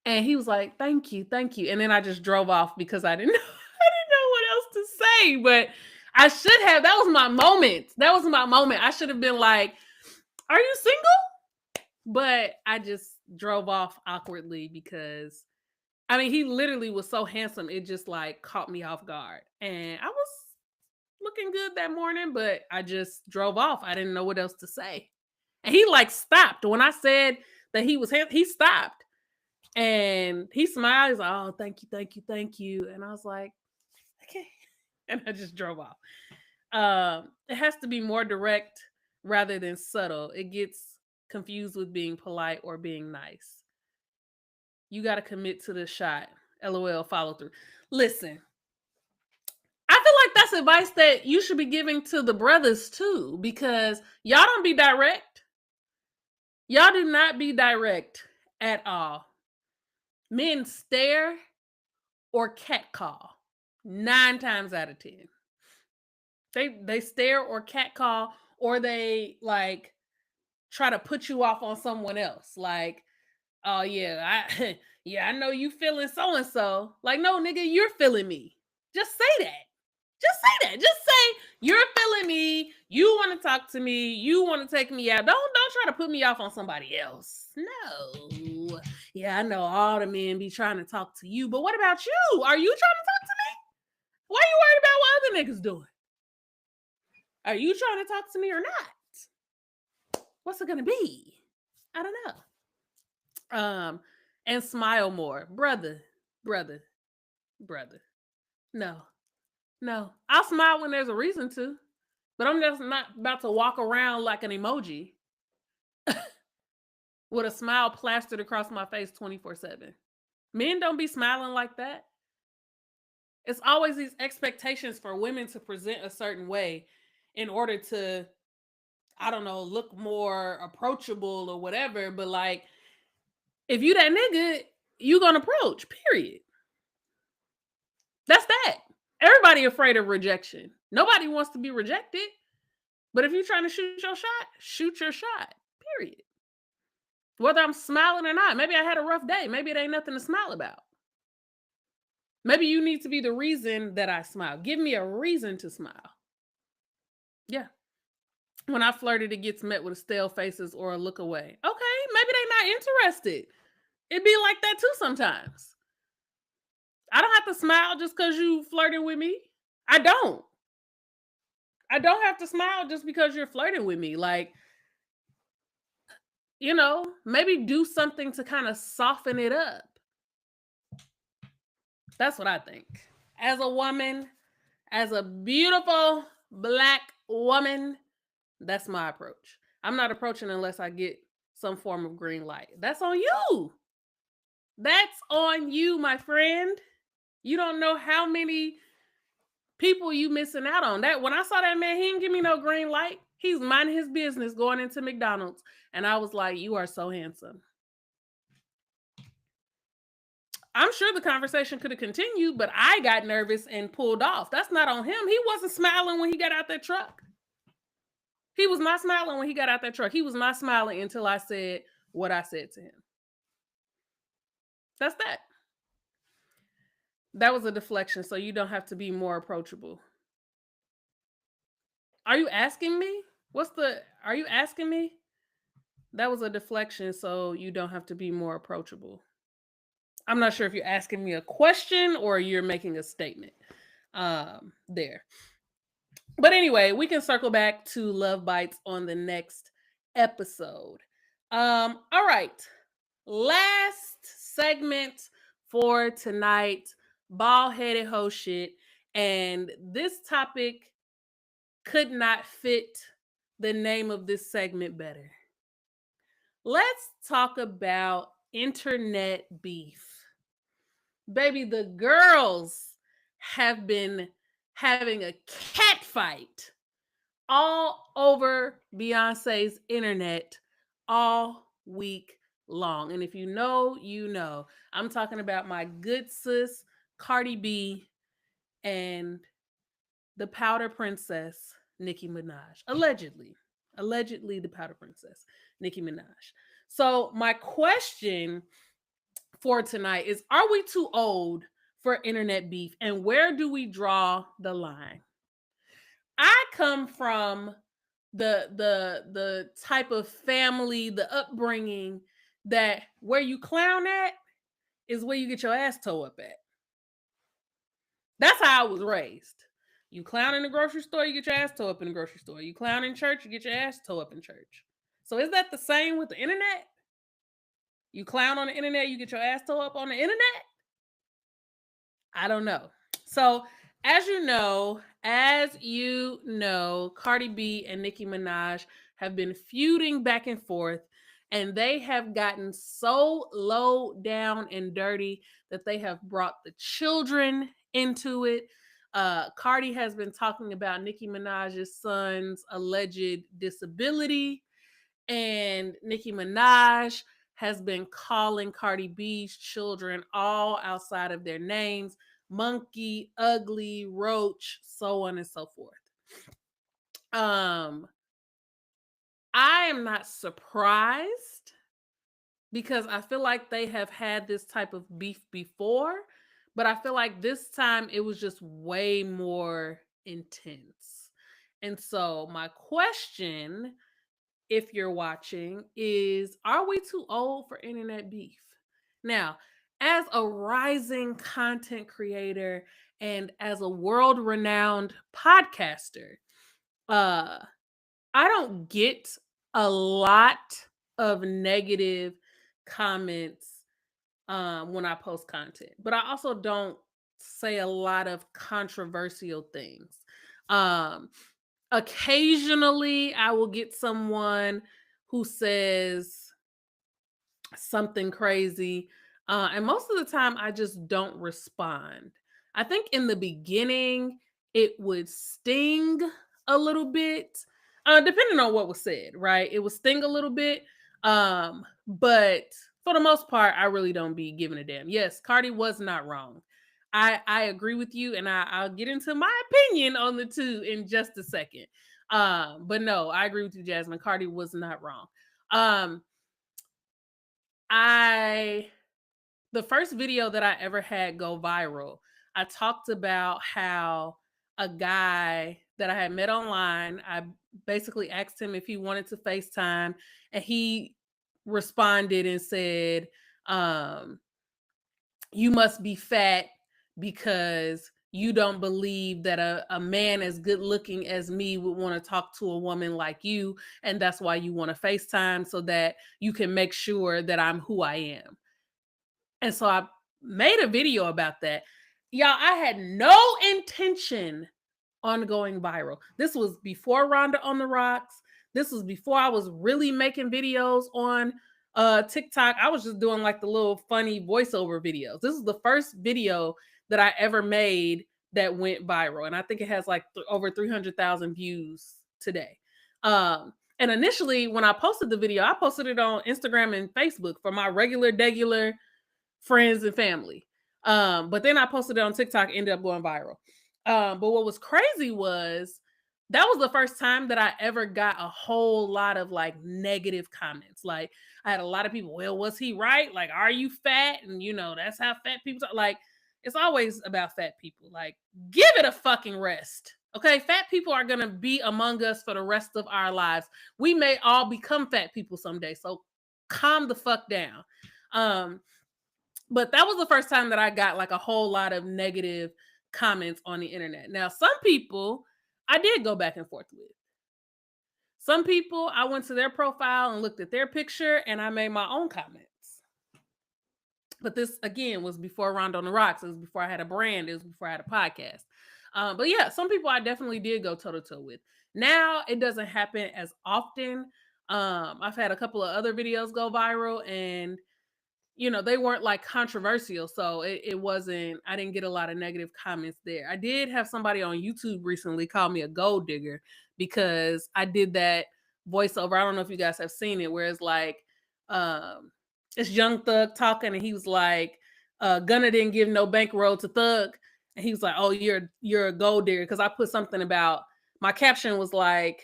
And he was like, "Thank you, thank you." And then I just drove off because I didn't know, I didn't know what else to say. But I should have. That was my moment. That was my moment. I should have been like, "Are you single?" But I just drove off awkwardly because, I mean, he literally was so handsome. It just like caught me off guard. And I was looking good that morning, but I just drove off. I didn't know what else to say. And he like stopped. When I said that he was he stopped. And he smiled. He's like, "Oh, thank you, thank you, thank you." And I was like, "Okay." And I just drove off. It has to be more direct rather than subtle. It gets confused with being polite or being nice. You got to commit to the shot. LOL, follow through. Listen, I feel like that's advice that you should be giving to the brothers too, because y'all don't be direct. Y'all do not be direct at all. Men stare or catcall 9 times out of 10. They stare or catcall, or they like try to put you off on someone else. Like, "Oh yeah, I know you feeling so and so." Like, no, nigga, you're feeling me. Just say that. Just say that. Just say you're feeling me. You want to talk to me. You want to take me out. Don't try to put me off on somebody else. No. Yeah, I know all the men be trying to talk to you, but what about you? Are you trying to talk to me? Why are you worried about what other niggas doing? Are you trying to talk to me or not? What's it gonna be? I don't know. And smile more, brother. No. I'll smile when there's a reason to, but I'm just not about to walk around like an emoji with a smile plastered across my face 24/7. Men don't be smiling like that. It's always these expectations for women to present a certain way in order to, I don't know, look more approachable or whatever. But like, if you that nigga, you gonna approach, period. That's that. Everybody afraid of rejection. Nobody wants to be rejected. But if you're trying to shoot your shot, shoot your shot, period. Whether I'm smiling or not. Maybe I had a rough day. Maybe it ain't nothing to smile about. Maybe you need to be the reason that I smile. Give me a reason to smile. Yeah. When I flirted, it gets met with a stale faces or a look away. Okay, maybe they not interested. It be like that too sometimes. I don't have to smile just because you flirting with me. I don't have to smile just because you're flirting with me. Like, you know, maybe do something to kind of soften it up. That's what I think. As a woman, as a beautiful Black woman, that's my approach. I'm not approaching unless I get some form of green light. That's on you. That's on you, my friend. You don't know how many people you missing out on. That when I saw that man, he didn't give me no green light. He's minding his business going into McDonald's. And I was like, you are so handsome. I'm sure the conversation could have continued, but I got nervous and pulled off. That's not on him. He wasn't smiling when he got out that truck. He was not smiling when he got out that truck. He was not smiling until I said what I said to him. That's that. That was a deflection, so you don't have to be more approachable. Are you asking me? Are you asking me? That was a deflection, so you don't have to be more approachable. I'm not sure if you're asking me a question or you're making a statement there. But anyway, we can circle back to Love Bites on the next episode. All right. Last segment for tonight, bald-headed hoe shit. And this topic could not fit the name of this segment better. Let's talk about internet beef. Baby, the girls have been having a cat fight all over Beyonce's internet all week long. And if you know, you know. I'm talking about my good sis, Cardi B, and the Powder Princess, Nicki Minaj. Allegedly the Powder Princess, Nicki Minaj. So my question for tonight is, are we too old for internet beef, and where do we draw the line? I come from the type of family, the upbringing that where you clown at is where you get your ass toe up at. That's how I was raised. You clown in the grocery store, you get your ass toe up in the grocery store. You clown in church, you get your ass toe up in church. So is that the same with the internet? You clown on the internet, you get your ass toe up on the internet? I don't know. So as you know, Cardi B and Nicki Minaj have been feuding back and forth, and they have gotten so low down and dirty that they have brought the children into it. Cardi has been talking about Nicki Minaj's son's alleged disability, and Nicki Minaj has been calling Cardi B's children all outside of their names: monkey, ugly, roach, so on and so forth. I am not surprised because I feel like they have had this type of beef before, but I feel like this time it was just way more intense. And so my question, if you're watching, is, are we too old for internet beef? Now, as a rising content creator and as a world-renowned podcaster, I don't get a lot of negative comments when I post content, but I also don't say a lot of controversial things. Occasionally, I will get someone who says something crazy, and most of the time, I just don't respond. I think in the beginning, it would sting a little bit, depending on what was said, right? It would sting a little bit, but for the most part, I really don't be giving a damn. Yes, Cardi was not wrong. I agree with you, and I'll get into my opinion on the two in just a second. But no, I agree with you, Jasmine. Cardi was not wrong. The first video that I ever had go viral, I talked about how a guy that I had met online, I basically asked him if he wanted to FaceTime, and he responded and said, you must be fat because you don't believe that a man as good looking as me would want to talk to a woman like you. And that's why you want to FaceTime, so that you can make sure that I'm who I am. And so I made a video about that. Y'all, I had no intention on going viral. This was before Rhonda on the Rocks. This was before I was really making videos on TikTok. I was just doing like the little funny voiceover videos. This is the first video that I ever made that went viral, and I think it has like over 300,000 views today. And initially, when I posted the video, I posted it on Instagram and Facebook for my regular friends and family. But then I posted it on TikTok, ended up going viral. But what was crazy was that was the first time that I ever got a whole lot of like negative comments. Like I had a lot of people, well, was he right? Like, are you fat? And that's how fat people talk. Like, it's always about fat people. Like, give it a fucking rest. Okay, fat people are gonna be among us for the rest of our lives. We may all become fat people someday. So calm the fuck down. But that was the first time that I got like a whole lot of negative comments on the internet. Now, some people I did go back and forth with. Some people I went to their profile and looked at their picture and I made my own comments. But this again was before Rhonda on the Rocks. It was before I had a brand. It was before I had a podcast. But yeah, some people I definitely did go toe to toe with. Now it doesn't happen as often. I've had a couple of other videos go viral and they weren't like controversial. So it wasn't, I didn't get a lot of negative comments there. I did have somebody on YouTube recently call me a gold digger because I did that voiceover. I don't know if you guys have seen it, where it's like, it's Young Thug talking and he was like, Gunna didn't give no bankroll to Thug. And he was like, oh, you're a gold digger. Cause I put something about, my caption was like,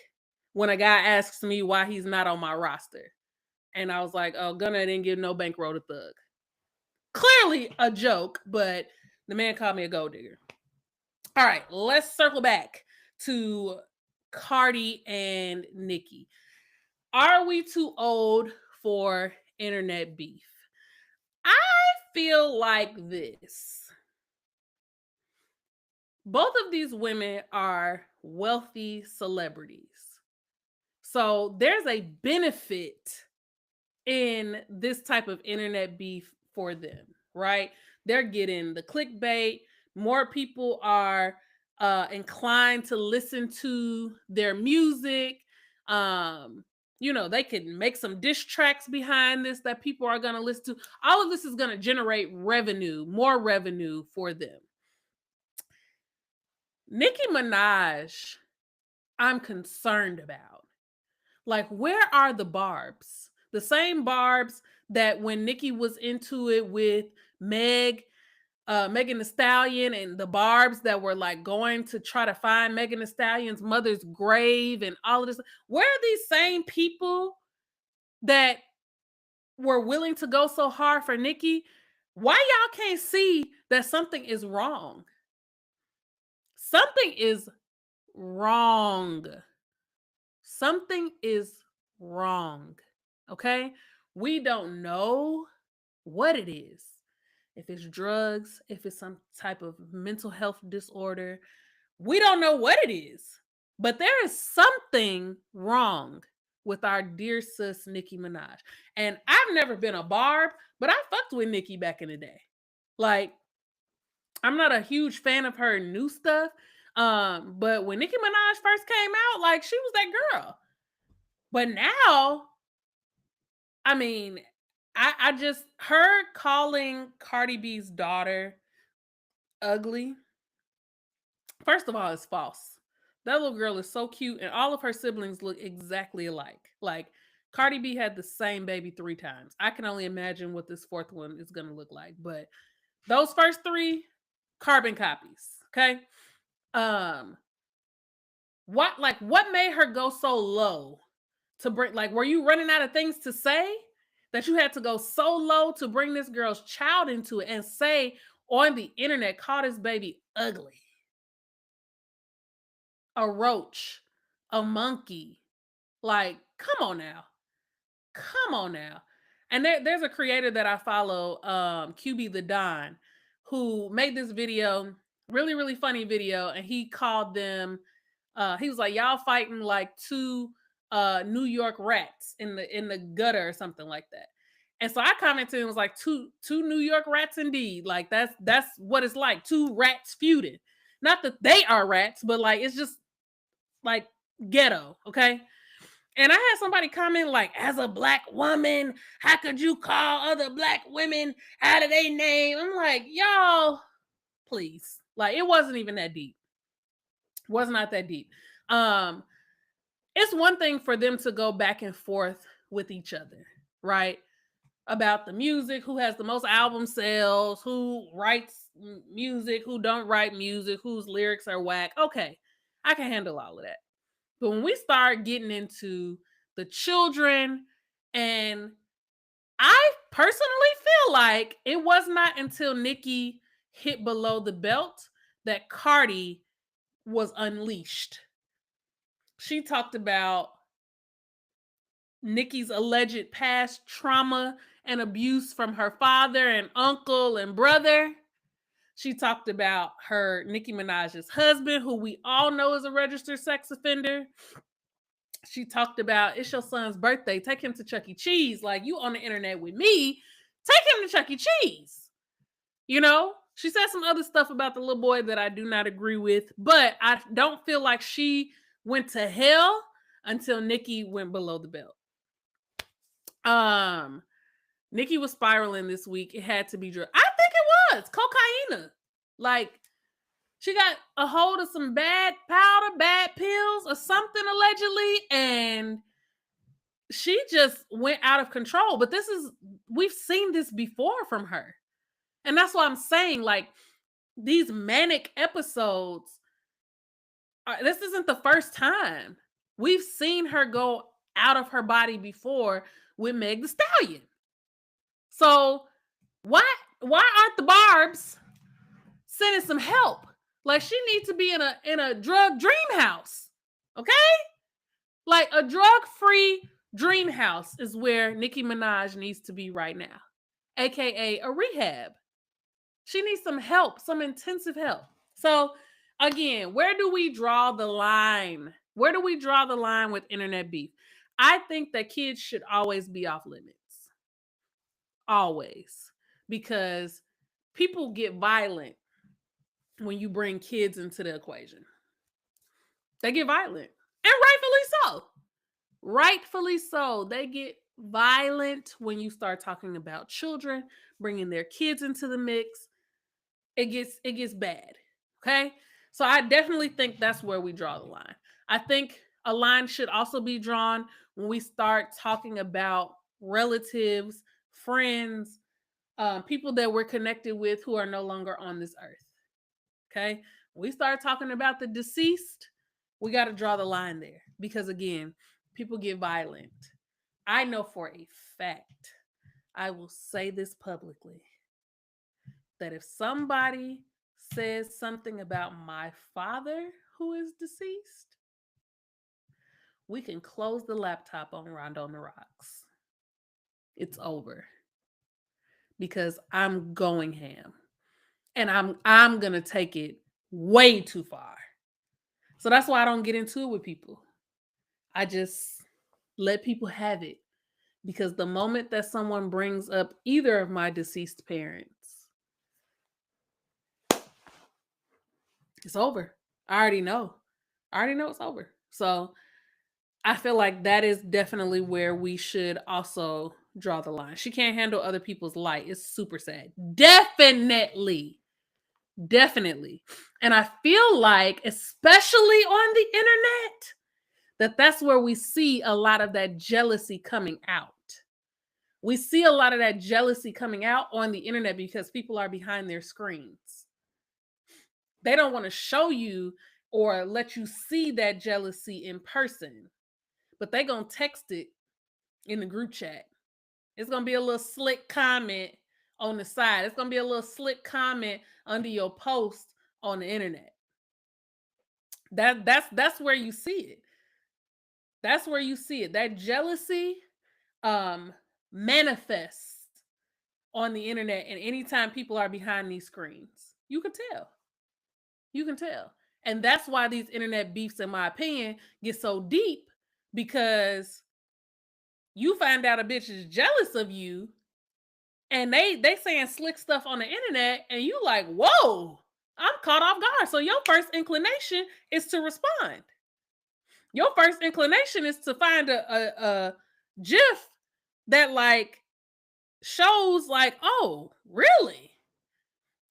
when a guy asks me why he's not on my roster. And I was like, oh, Gunna didn't give no bankroll to Thug. Clearly a joke, but the man called me a gold digger. All right, let's circle back to Cardi and Nicki. Are we too old for internet beef? I feel like this. Both of these women are wealthy celebrities. So there's a benefit in this type of internet beef for them, right? They're getting the clickbait. More people are inclined to listen to their music. They can make some diss tracks behind this that people are going to listen to. All of this is going to generate revenue, more revenue for them. Nicki Minaj, I'm concerned about. Like, where are the barbs? The same barbs that when Nicki was into it with Megan Thee Stallion, and the barbs that were like going to try to find Megan Thee Stallion's mother's grave and all of this. Where are these same people that were willing to go so hard for Nicki? Why y'all can't see that something is wrong? Something is wrong. Something is wrong. Okay? We don't know what it is. If it's drugs, if it's some type of mental health disorder, we don't know what it is. But there is something wrong with our dear sis, Nicki Minaj. And I've never been a barb, but I fucked with Nicki back in the day. Like, I'm not a huge fan of her new stuff. But when Nicki Minaj first came out, like, she was that girl. But now, I mean, I just, her calling Cardi B's daughter ugly, first of all, is false. That little girl is so cute, and all of her siblings look exactly alike. Like, Cardi B had the same baby 3 times. I can only imagine what this 4th one is going to look like. But those first 3, carbon copies. Okay. What made her go so low to bring, like, were you running out of things to say that you had to go so low to bring this girl's child into it and say on the internet, call this baby ugly, a roach, a monkey? Like, come on now. And there's a creator that I follow, QB the Don, who made this video, really, really funny video. And he called them, he was like, y'all fighting like 2 New York rats in the gutter or something like that. And so I commented and was like, two New York rats indeed. Like, that's what it's like. 2 rats feuding. Not that they are rats, but like, it's just like ghetto. Okay. And I had somebody comment like, as a black woman, how could you call other black women out of their name? I'm like, y'all, please. Like, it wasn't even that deep. Was not that deep. It's one thing for them to go back and forth with each other, right? About the music, who has the most album sales, who writes music, who don't write music, whose lyrics are whack. Okay, I can handle all of that. But when we start getting into the children, and I personally feel like it was not until Nicki hit below the belt that Cardi was unleashed. She talked about Nicki's alleged past trauma and abuse from her father and uncle and brother. She talked about her Nicki Minaj's husband, who we all know is a registered sex offender. She talked about, it's your son's birthday, take him to Chuck E. Cheese. Like, you on the internet with me, take him to Chuck E. Cheese. You know, she said some other stuff about the little boy that I do not agree with, but I don't feel like she went to hell until Nicki went below the belt. Nicki was spiraling this week. It had to be drug. I think it was cocaine. Like, she got a hold of some bad powder, bad pills, or something allegedly, and she just went out of control. But we've seen this before from her. And that's why I'm saying, like, these manic episodes, this isn't the first time. We've seen her go out of her body before with Meg Thee Stallion. So why aren't the Barbs sending some help? Like, she needs to be in a drug dream house. Okay? Like, a drug-free dream house is where Nicki Minaj needs to be right now, aka a rehab. She needs some help, some intensive help. So again, where do we draw the line? Where do we draw the line with internet beef? I think that kids should always be off limits. Always. Because people get violent when you bring kids into the equation. They get violent. And rightfully so. Rightfully so. They get violent when you start talking about children, bringing their kids into the mix. It gets bad. Okay? So I definitely think that's where we draw the line. I think a line should also be drawn when we start talking about relatives, friends, people that we're connected with who are no longer on this earth. Okay? When we start talking about the deceased, we got to draw the line there. Because again, people get violent. I know for a fact, I will say this publicly, that if somebody says something about my father who is deceased, we can close the laptop on Rhonda on the Rocks. It's over. Because I'm going ham. And I'm going to take it way too far. So that's why I don't get into it with people. I just let people have it. Because the moment that someone brings up either of my deceased parents, it's over. I already know it's over. So I feel like that is definitely where we should also draw the line. She can't handle other people's light. It's super sad. Definitely. And I feel like, especially on the internet, that's where we see a lot of that jealousy coming out. We see a lot of that jealousy coming out on the internet because people are behind their screens. They don't want to show you or let you see that jealousy in person, but they gonna text it in the group chat. It's gonna be a little slick comment on the side. It's gonna be a little slick comment under your post on the internet. That's where you see it. That's where you see it. That jealousy manifests on the internet, and anytime people are behind these screens, you can tell. You can tell. And that's why these internet beefs, in my opinion, get so deep, because you find out a bitch is jealous of you and they saying slick stuff on the internet, and you like, whoa, I'm caught off guard. So your first inclination is to respond. Your first inclination is to find a GIF that like shows like, oh, really?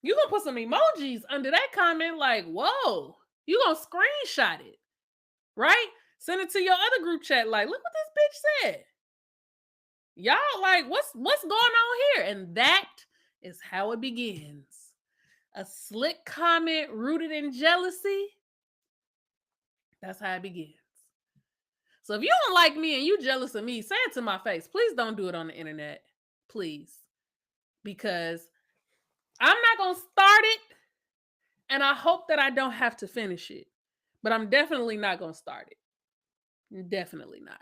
You gonna put some emojis under that comment like, whoa, you gonna screenshot it, right? Send it to your other group chat like, look what this bitch said. Y'all like, what's going on here? And that is how it begins. A slick comment rooted in jealousy. That's how it begins. So if you don't like me and you jealous of me, say it to my face. Please don't do it on the internet. Please. Because I'm not going to start it, and I hope that I don't have to finish it. But I'm definitely not going to start it. Definitely not.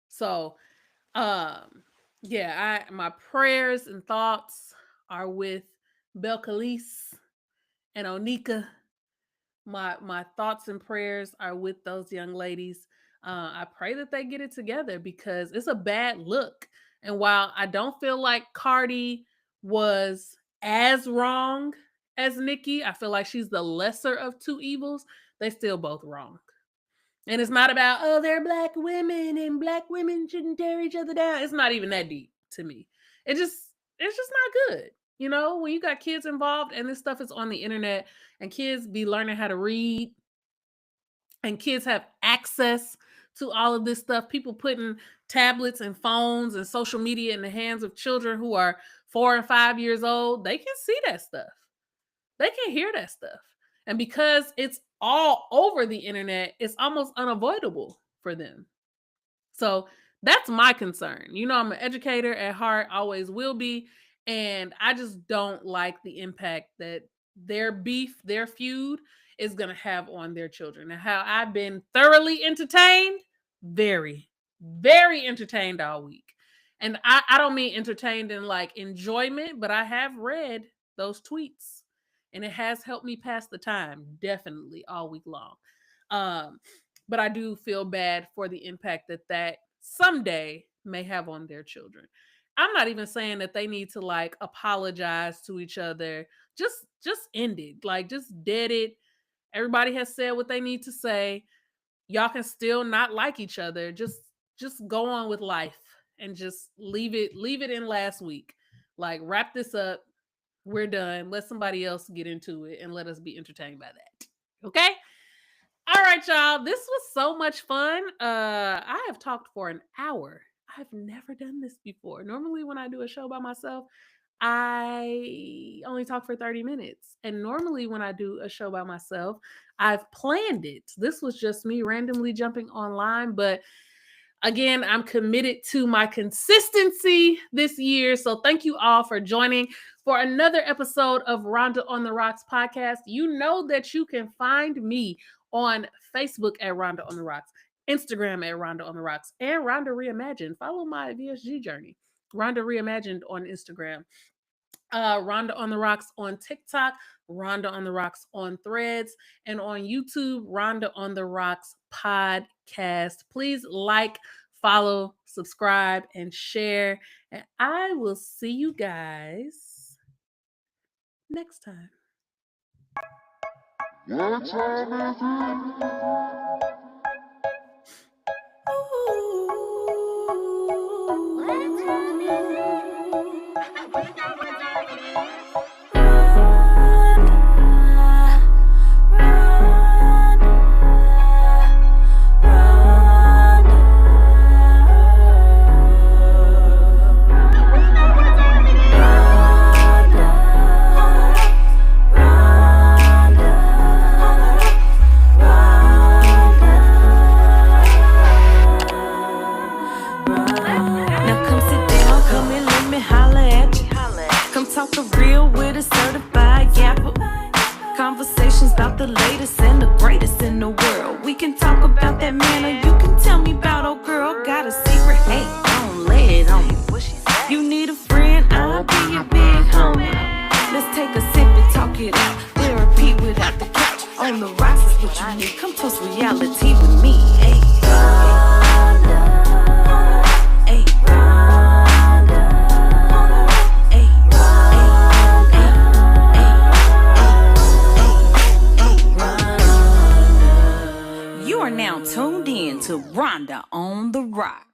So, yeah, my prayers and thoughts are with Belcalis and Onika. My thoughts and prayers are with those young ladies. I pray that they get it together because it's a bad look. And while I don't feel like Cardi was as wrong as Nicki, I feel like she's the lesser of two evils. They still both wrong. And it's not about, oh, they're black women and black women shouldn't tear each other down. It's not even that deep to me. It's just not good. You know, when you got kids involved and this stuff is on the internet and kids be learning how to read and kids have access to all of this stuff, people putting tablets and phones and social media in the hands of children who are 4 and 5 years old, they can see that stuff. They can hear that stuff. And because it's all over the internet, it's almost unavoidable for them. So that's my concern. You know, I'm an educator at heart, always will be. And I just don't like the impact that their beef, their feud is going to have on their children. And how I've been thoroughly entertained, very, very entertained all week. And I don't mean entertained in like enjoyment, but I have read those tweets. And it has helped me pass the time, definitely, all week long. But I do feel bad for the impact that someday may have on their children. I'm not even saying that they need to like apologize to each other. Just end it. Like just dead it. Everybody has said what they need to say. Y'all can still not like each other. Just go on with life and just leave it in last week. Like wrap this up. We're done. Let somebody else get into it and let us be entertained by that. Okay? All right, y'all. This was so much fun. I have talked for an hour. I've never done this before. Normally, when I do a show by myself, I only talk for 30 minutes. And normally, when I do a show by myself, I've planned it. This was just me randomly jumping online. But again, I'm committed to my consistency this year. So thank you all for joining for another episode of Rhonda on the Rocks podcast. You know that you can find me on Facebook at Rhonda on the Rocks, Instagram at Rhonda on the Rocks, and Rhonda Reimagined. Follow my VSG journey. Rhonda Reimagined on Instagram. Rhonda on the Rocks on TikTok, Rhonda on the Rocks on Threads, and on YouTube, Rhonda on the Rocks podcast. Please like, follow, subscribe, and share. And I will see you guys next time. What time is Conversations about the latest and the greatest in the world. We can talk about that man, or you can tell me about old girl. Got a secret, hey, don't lay it on me. You need a friend, I'll be your big homie. Let's take a sip and talk it out. Therapy without the couch. On the rocks is what you need. Come toast reality with me, hey. Now tuned in to Rhonda on the Rocks.